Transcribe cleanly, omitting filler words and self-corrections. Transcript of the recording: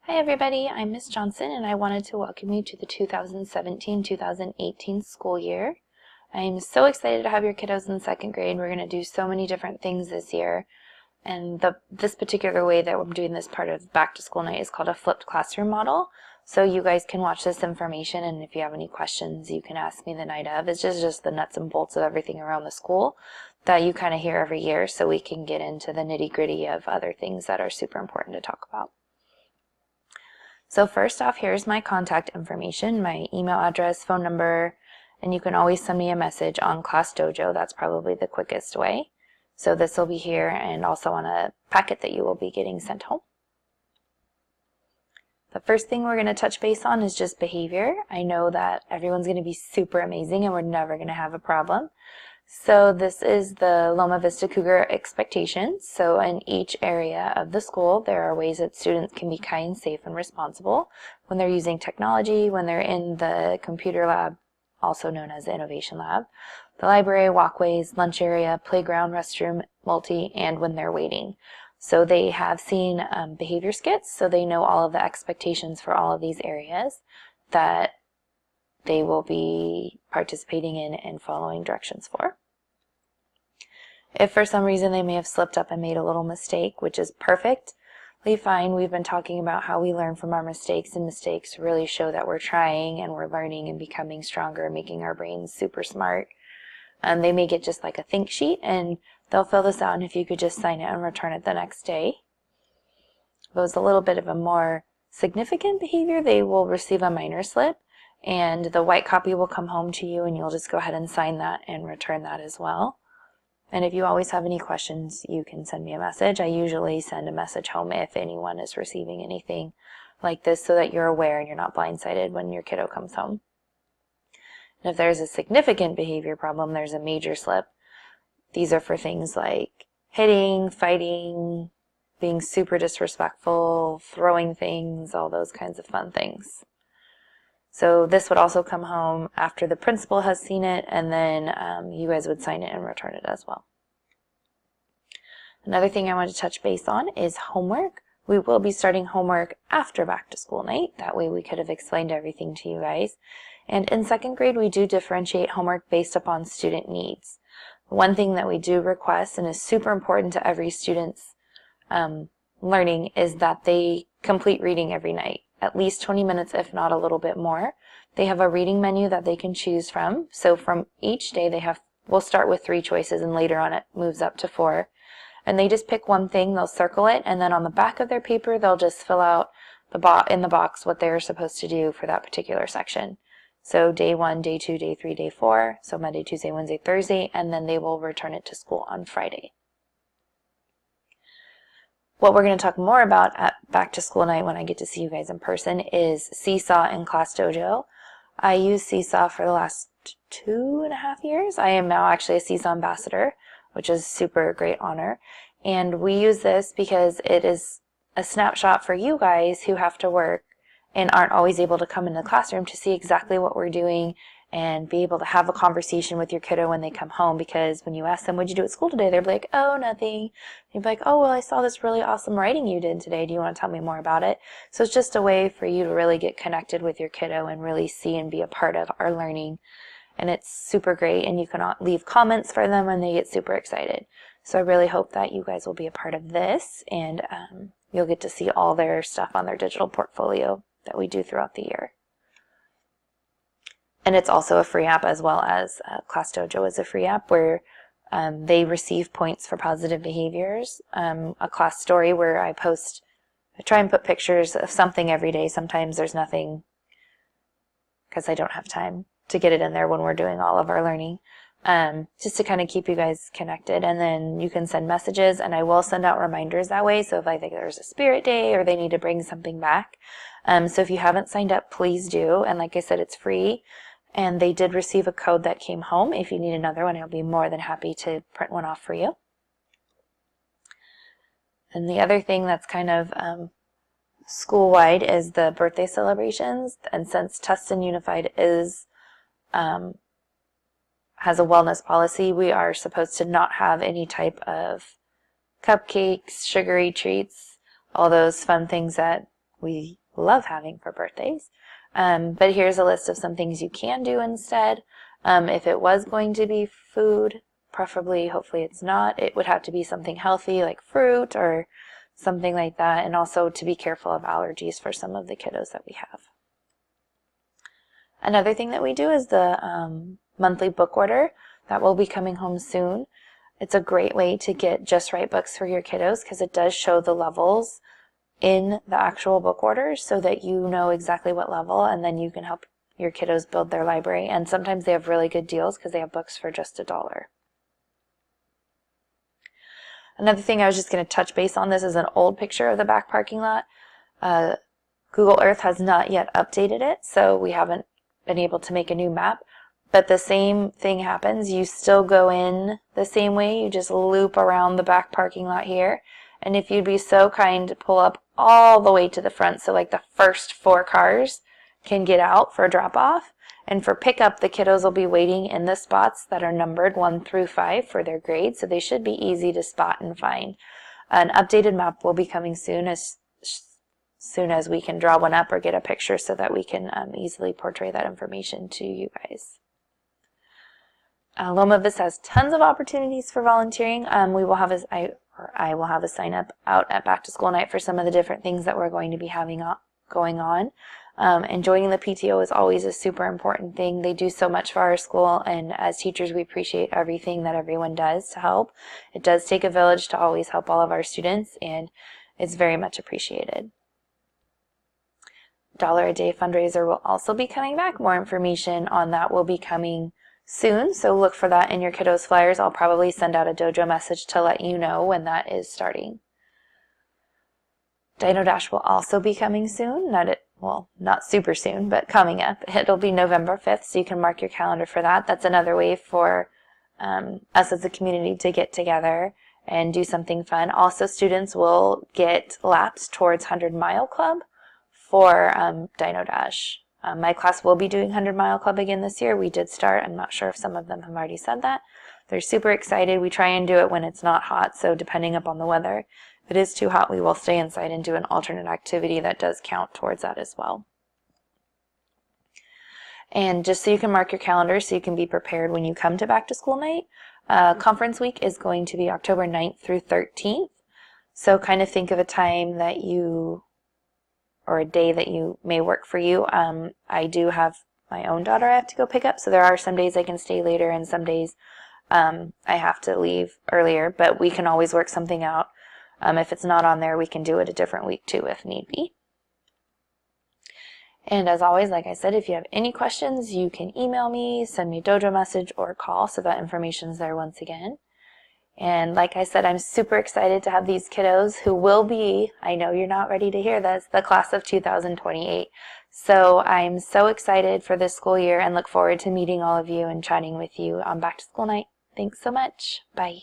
Hi everybody, I'm Miss Johnson and I wanted to welcome you to the 2017-2018 school year. I'm so excited to have your kiddos in second grade. We're going to do so many different things this year, and this particular way that I'm doing this part of back to school night is called a flipped classroom model. So you guys can watch this information, and if you have any questions you can ask me the night of. It's just the nuts and bolts of everything around the school that you kind of hear every year, so we can get into the nitty-gritty of other things that are super important to talk about. So first off, here's my contact information, my email address, phone number, and you can always send me a message on Class Dojo. That's probably the quickest way. So this will be here and also on a packet that you will be getting sent home. The first thing we're going to touch base on is just behavior. I know that everyone's going to be super amazing and we're never going to have a problem. So this is the Loma Vista Cougar expectations. So in each area of the school, there are ways that students can be kind, safe, and responsible when they're using technology, when they're in the computer lab, also known as the innovation lab, the library, walkways, lunch area, playground, restroom, multi, and when they're waiting. So they have seen behavior skits, so they know all of the expectations for all of these areas that they will be participating in and following directions for. If for some reason they may have slipped up and made a little mistake, which is perfectly fine, we've been talking about how we learn from our mistakes, and mistakes really show that we're trying and we're learning and becoming stronger, making our brains super smart. They may get just like a think sheet and they'll fill this out, and if you could just sign it and return it the next day. If it was a little bit of a more significant behavior, they will receive a minor slip, and the white copy will come home to you and you'll just go ahead and sign that and return that as well. And if you always have any questions, you can send me a message. I usually send a message home if anyone is receiving anything like this so that you're aware and you're not blindsided when your kiddo comes home. And if there's a significant behavior problem, there's a major slip. These are for things like hitting, fighting, being super disrespectful, throwing things, all those kinds of fun things. So this would also come home after the principal has seen it, and then you guys would sign it and return it as well. Another thing I want to touch base on is homework. We will be starting homework after back to school night. That way we could have explained everything to you guys. And in second grade, we do differentiate homework based upon student needs. One thing that we do request and is super important to every student's learning is that they complete reading every night. At least 20 minutes, if not a little bit more. They have a reading menu that they can choose from. So from each day we'll start with 3 choices, and later on it moves up to 4. And they just pick one thing, they'll circle it, and then on the back of their paper they'll just fill out in the box what they're supposed to do for that particular section. So day 1, day 2, day 3, day 4, so Monday, Tuesday, Wednesday, Thursday, and then they will return it to school on Friday. What we're going to talk more about at back to school night when I get to see you guys in person is Seesaw and Class Dojo. I use Seesaw for the last 2.5 years. I am now actually a Seesaw ambassador, which is a super great honor. And we use this because it is a snapshot for you guys who have to work and aren't always able to come in the classroom to see exactly what we're doing and be able to have a conversation with your kiddo when they come home, because when you ask them, what'd you do at school today? They're like, oh, nothing. You'd be like, oh, well, I saw this really awesome writing you did today. Do you want to tell me more about it? So it's just a way for you to really get connected with your kiddo and really see and be a part of our learning. And it's super great, and you can leave comments for them and they get super excited. So I really hope that you guys will be a part of this, and you'll get to see all their stuff on their digital portfolio that we do throughout the year. And it's also a free app, as well as Class Dojo is a free app where they receive points for positive behaviors. A class story where I try and put pictures of something every day. Sometimes there's nothing because I don't have time to get it in there when we're doing all of our learning. Just to kind of keep you guys connected. And then you can send messages, and I will send out reminders that way. So if I think there's a spirit day or they need to bring something back. So if you haven't signed up, please do. And like I said, it's free. And they did receive a code that came home. If you need another one, I'll be more than happy to print one off for you. And the other thing that's kind of school-wide is the birthday celebrations. And since Tustin Unified has a wellness policy, we are supposed to not have any type of cupcakes, sugary treats, all those fun things that we love having for birthdays. But here's a list of some things you can do instead. If it was going to be food, preferably, hopefully it's not, it would have to be something healthy like fruit or something like that, and also to be careful of allergies for some of the kiddos that we have. Another thing that we do is the monthly book order that will be coming home soon. It's a great way to get just right books for your kiddos because it does show the levels in the actual book orders so that you know exactly what level, and then you can help your kiddos build their library. And sometimes they have really good deals because they have books for just $1. Another thing I was just going to touch base on, this is an old picture of the back parking lot. Google Earth has not yet updated it, so we haven't been able to make a new map. But the same thing happens. You still go in the same way. You just loop around the back parking lot here. And if you'd be so kind to pull up all the way to the front, so like the first 4 cars can get out for drop off. And for pickup, the kiddos will be waiting in the spots that are numbered 1 through 5 for their grade, so they should be easy to spot and find. An updated map will be coming soon as we can draw one up or get a picture so that we can easily portray that information to you guys. Loma Vista has tons of opportunities for volunteering. I will have a sign up out at Back to School Night for some of the different things that we're going to be having going on. And joining the PTO is always a super important thing. They do so much for our school, and as teachers we appreciate everything that everyone does to help. It does take a village to always help all of our students, and it's very much appreciated. $1 a Day fundraiser will also be coming back. More information on that will be coming soon, so look for that in your kiddos flyers. I'll probably send out a dojo message to let you know when that is starting. Dino Dash will also be coming soon. Not super soon, but coming up. It'll be November 5th, so you can mark your calendar for that. That's another way for us as a community to get together and do something fun. Also, students will get laps towards 100 Mile Club for Dino Dash. My class will be doing 100 Mile Club again this year. We did start. I'm not sure if some of them have already said that. They're super excited. We try and do it when it's not hot, so depending upon the weather. If it is too hot, we will stay inside and do an alternate activity that does count towards that as well. And just so you can mark your calendar so you can be prepared when you come to Back to School Night, conference week is going to be October 9th through 13th. So kind of think of a time that or a day that you may work for you. I do have my own daughter I have to go pick up, so there are some days I can stay later and some days I have to leave earlier, but we can always work something out. If it's not on there, we can do it a different week too if need be. And as always, like I said, if you have any questions, you can email me, send me a dojo message, or call, so that information is there once again. And like I said, I'm super excited to have these kiddos who will be, I know you're not ready to hear this, the class of 2028. So I'm so excited for this school year and look forward to meeting all of you and chatting with you on Back to School Night. Thanks so much. Bye.